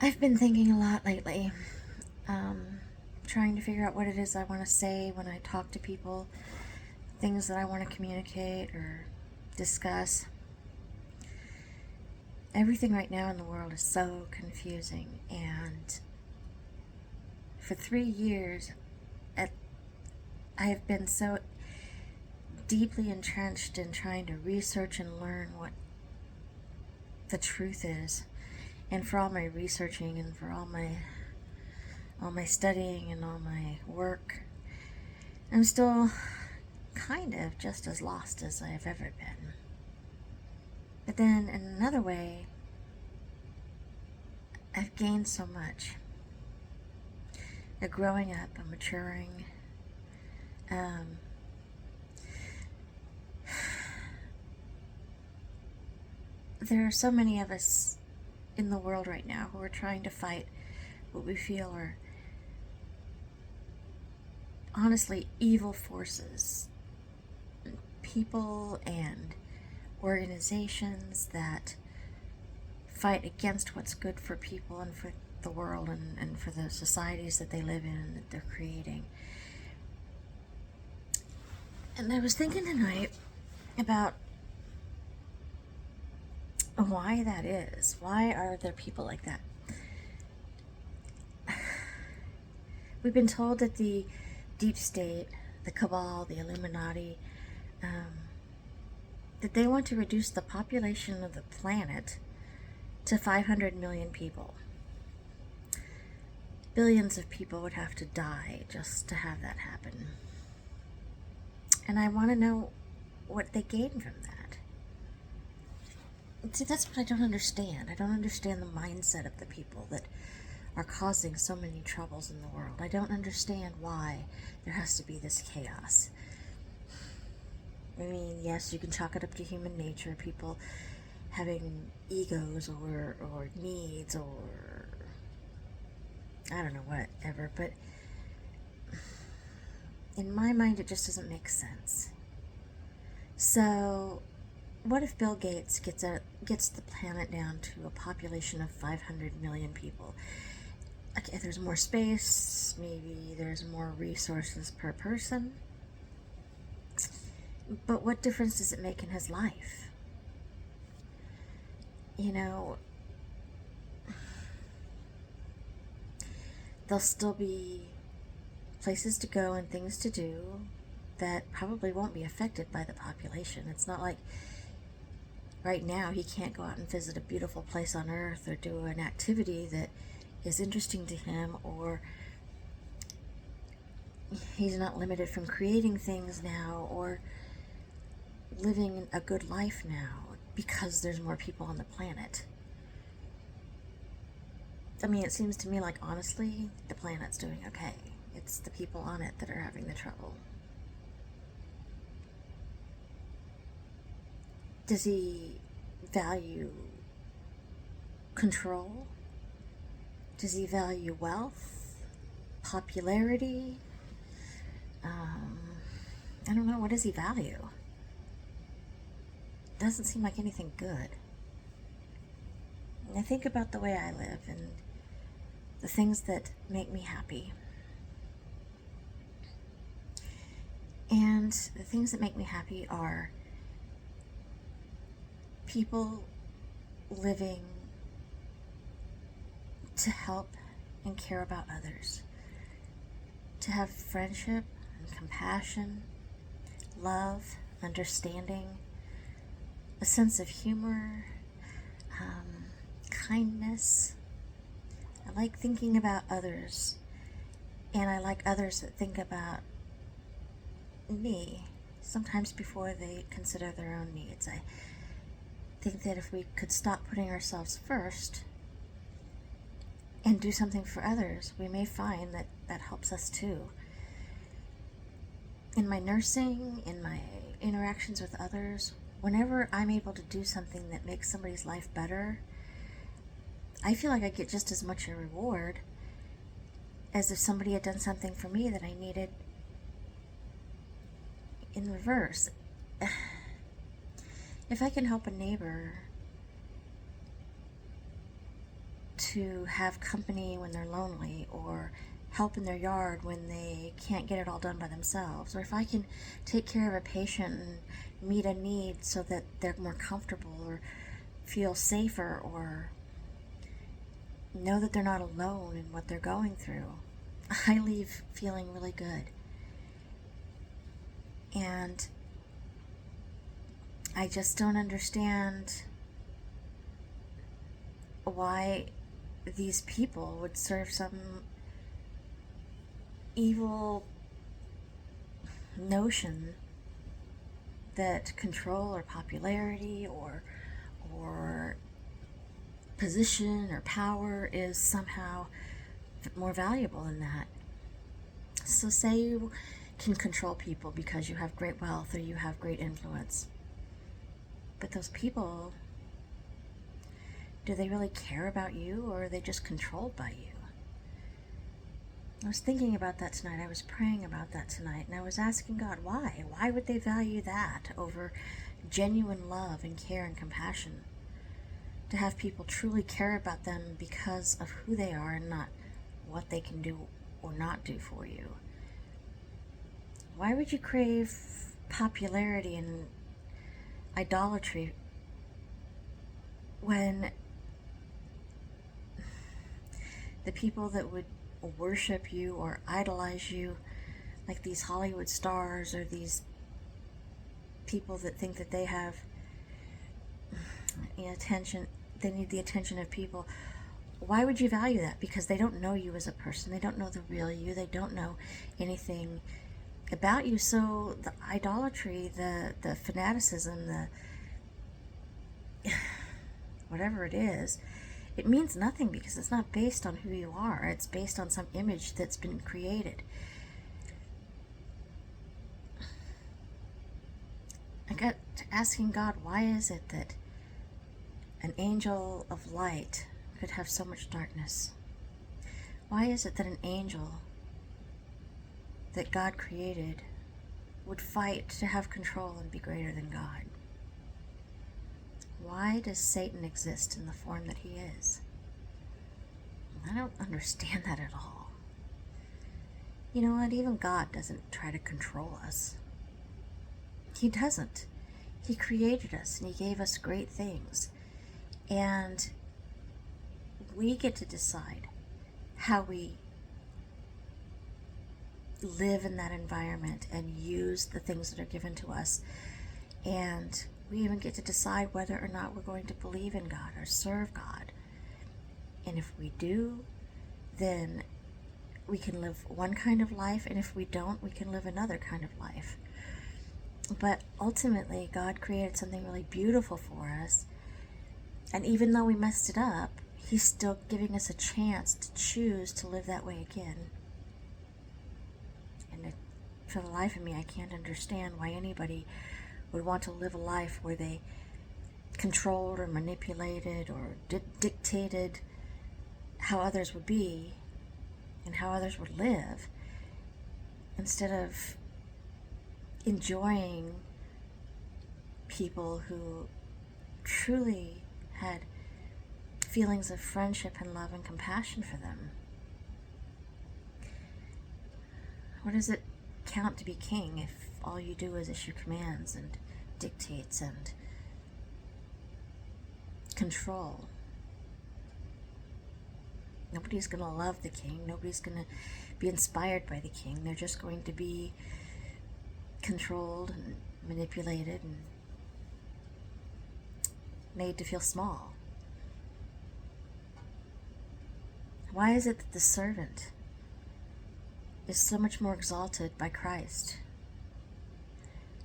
I've been thinking a lot lately, um, trying to figure out what it is I want to say when I talk to people, things that I want to communicate or discuss. Everything right now in the world is so confusing, and for 3 years, at, I have been so deeply entrenched in trying to research and learn what the truth is. And for all my researching and for all my studying and all my work, I'm still kind of just as lost as I have ever been. But then in another way, I've gained so much. Growing up and maturing. Um, there are so many of us in the world right now who are trying to fight what we feel are honestly evil forces. People and organizations that fight against what's good for people and for the world and for the societies that they live in and that they're creating. And I was thinking tonight about why that is. Why are there people like that? We've been told that the deep state, the cabal, the Illuminati, that they want to reduce the population of the planet to 500 million people. Billions of people would have to die just to have that happen. And I want to know what they gain from that. See, that's what I don't understand. I don't understand the mindset of the people that are causing so many troubles in the world. I don't understand why there has to be this chaos. I mean, yes, you can chalk it up to human nature, people having egos or needs or I don't know, whatever, but in my mind it just doesn't make sense. So what if Bill Gates gets the planet down to a population of 500 million people? Okay, there's more space, maybe there's more resources per person, but what difference does it make in his life? You know, there'll still be places to go and things to do that probably won't be affected by the population. It's not like right now he can't go out and visit a beautiful place on earth or do an activity that is interesting to him, or he's not limited from creating things now or living a good life now because there's more people on the planet. I mean, it seems to me like, honestly, the planet's doing okay. It's the people on it that are having the trouble. Does he value control? Does he value wealth? Popularity? I don't know. What does he value? Doesn't seem like anything good. And I think about the way I live and the things that make me happy. And the things that make me happy are people living to help and care about others, to have friendship and compassion, love, understanding, a sense of humor, kindness. I like thinking about others, and I like others that think about me, sometimes before they consider their own needs. I think that if we could stop putting ourselves first and do something for others, we may find that that helps us too. In my nursing, in my interactions with others, whenever I'm able to do something that makes somebody's life better, I feel like I get just as much a reward as if somebody had done something for me that I needed in reverse. If I can help a neighbor to have company when they're lonely, or help in their yard when they can't get it all done by themselves, or if I can take care of a patient and meet a need so that they're more comfortable or feel safer or know that they're not alone in what they're going through, I leave feeling really good. And I just don't understand why these people would serve some evil notion that control or popularity or position or power is somehow more valuable than that. So say you can control people because you have great wealth or you have great influence. But those people, do they really care about you, or are they just controlled by you? I was thinking about that tonight. I was praying about that tonight, and I was asking God, why? Why would they value that over genuine love and care and compassion? To have people truly care about them because of who they are and not what they can do or not do for you. Why would you crave popularity and idolatry when the people that would worship you or idolize you, like these Hollywood stars or these people that think that they have attention, they need the attention of people, why would you value that? Because they don't know you as a person. They don't know the real you. They don't know anything about you. So the idolatry, the fanaticism, the whatever it is, it means nothing because it's not based on who you are. It's based on some image that's been created. I got to asking God, why is it that an angel of light could have so much darkness? Why is it that an angel that God created would fight to have control and be greater than God? Why does Satan exist in the form that he is? I don't understand that at all. You know what? Even God doesn't try to control us. He doesn't. He created us and he gave us great things. And we get to decide how we live in that environment and use the things that are given to us. And we even get to decide whether or not we're going to believe in God or serve God. And if we do, then we can live one kind of life, and if we don't, we can live another kind of life. But ultimately, God created something really beautiful for us. And even though we messed it up, He's still giving us a chance to choose to live that way again. And for the life of me, I can't understand why anybody would want to live a life where they controlled or manipulated or dictated how others would be and how others would live, instead of enjoying people who truly had feelings of friendship and love and compassion for them. What does it count to be king if all you do is issue commands and dictates and control? Nobody's going to love the king. Nobody's going to be inspired by the king. They're just going to be controlled and manipulated and made to feel small. Why is it that the servant is so much more exalted by Christ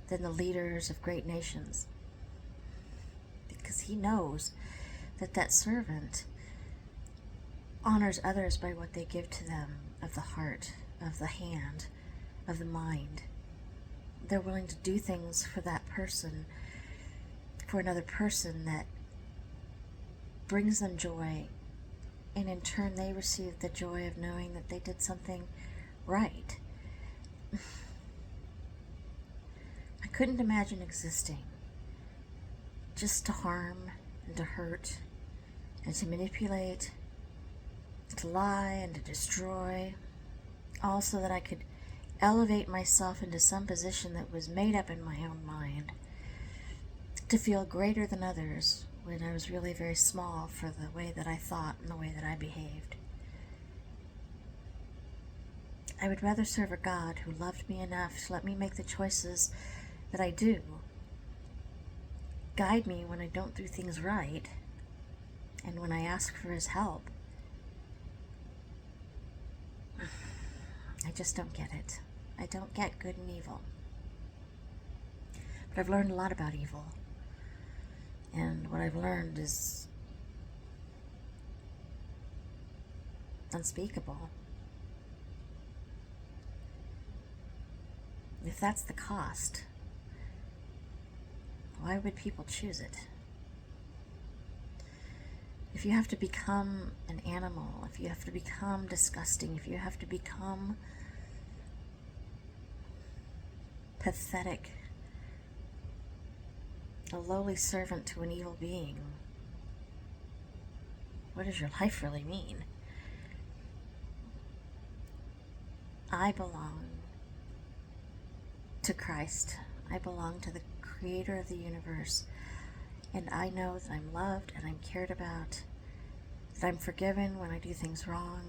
than the leaders of great nations? Because he knows that that servant honors others by what they give to them of the heart, of the hand, of the mind. They're willing to do things for that person, for another person, that brings them joy, and in turn they receive the joy of knowing that they did something right. I couldn't imagine existing just to harm and to hurt and to manipulate to lie and to destroy, all so that I could elevate myself into some position that was made up in my own mind, to feel greater than others when I was really very small for the way that I thought and the way that I behaved. I would rather serve a God who loved me enough to let me make the choices that I do, guide me when I don't do things right, and when I ask for His help. I just don't get it. I don't get good and evil. But I've learned a lot about evil. And what I've learned is unspeakable. If that's the cost, why would people choose it? If you have to become an animal, if you have to become disgusting, if you have to become pathetic, a lowly servant to an evil being, what does your life really mean? I belong to Christ. I belong to the Creator of the universe. And I know that I'm loved and I'm cared about, that I'm forgiven when I do things wrong,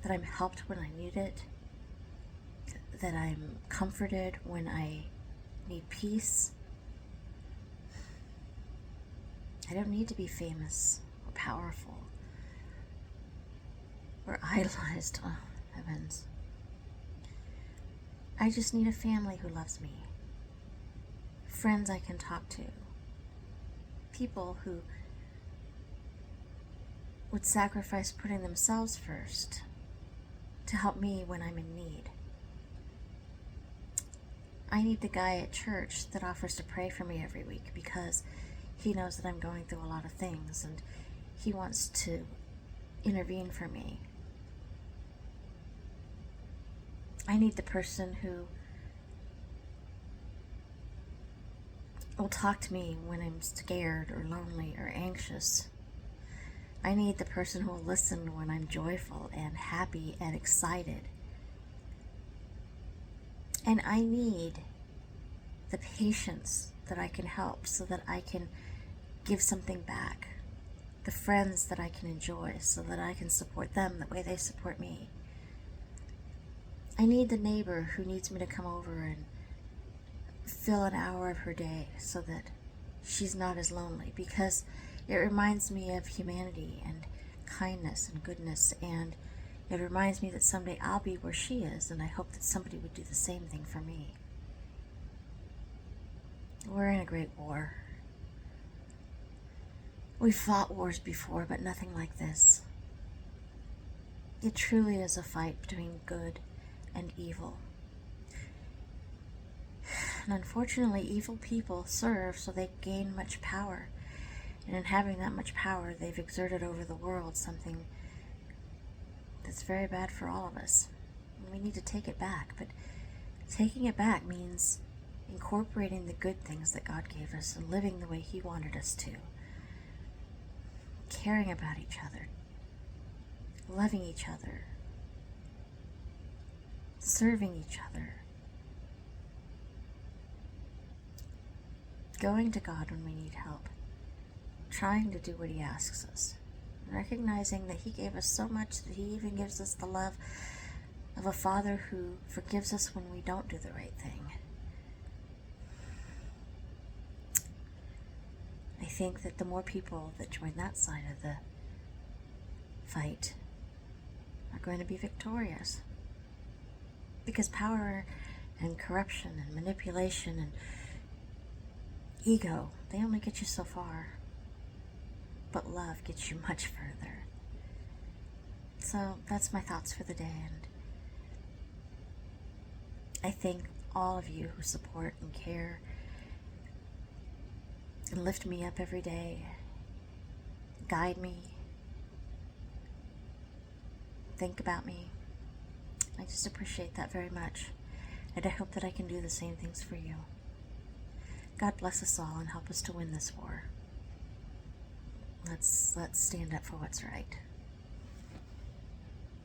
that I'm helped when I need it, that I'm comforted when I need peace. I don't need to be famous or powerful or idolized. Oh, heavens. I just need a family who loves me, friends I can talk to, people who would sacrifice putting themselves first to help me when I'm in need. I need the guy at church that offers to pray for me every week because he knows that I'm going through a lot of things and he wants to intervene for me. I need the person who will talk to me when I'm scared or lonely or anxious. I need the person who will listen when I'm joyful and happy and excited. And I need the patience that I can help so that I can give something back. The friends that I can enjoy so that I can support them the way they support me. I need the neighbor who needs me to come over and fill an hour of her day so that she's not as lonely, because it reminds me of humanity and kindness and goodness, and it reminds me that someday I'll be where she is, and I hope that somebody would do the same thing for me. We're in a great war. We've fought wars before, but nothing like this. It truly is a fight between good and evil. And unfortunately, evil people serve so they gain much power. And in having that much power, they've exerted over the world something that's very bad for all of us. And we need to take it back. But taking it back means incorporating the good things that God gave us and living the way He wanted us to. Caring about each other. Loving each other. Serving each other. Going to God when we need help. Trying to do what He asks us. Recognizing that He gave us so much that He even gives us the love of a Father who forgives us when we don't do the right thing. I think that the more people that join that side of the fight are going to be victorious. Because power and corruption and manipulation and ego, they only get you so far. But love gets you much further. So that's my thoughts for the day, and I thank all of you who support and care and lift me up every day, guide me, think about me. I just appreciate that very much, and I hope that I can do the same things for you. God bless us all and help us to win this war. Let's stand up for what's right.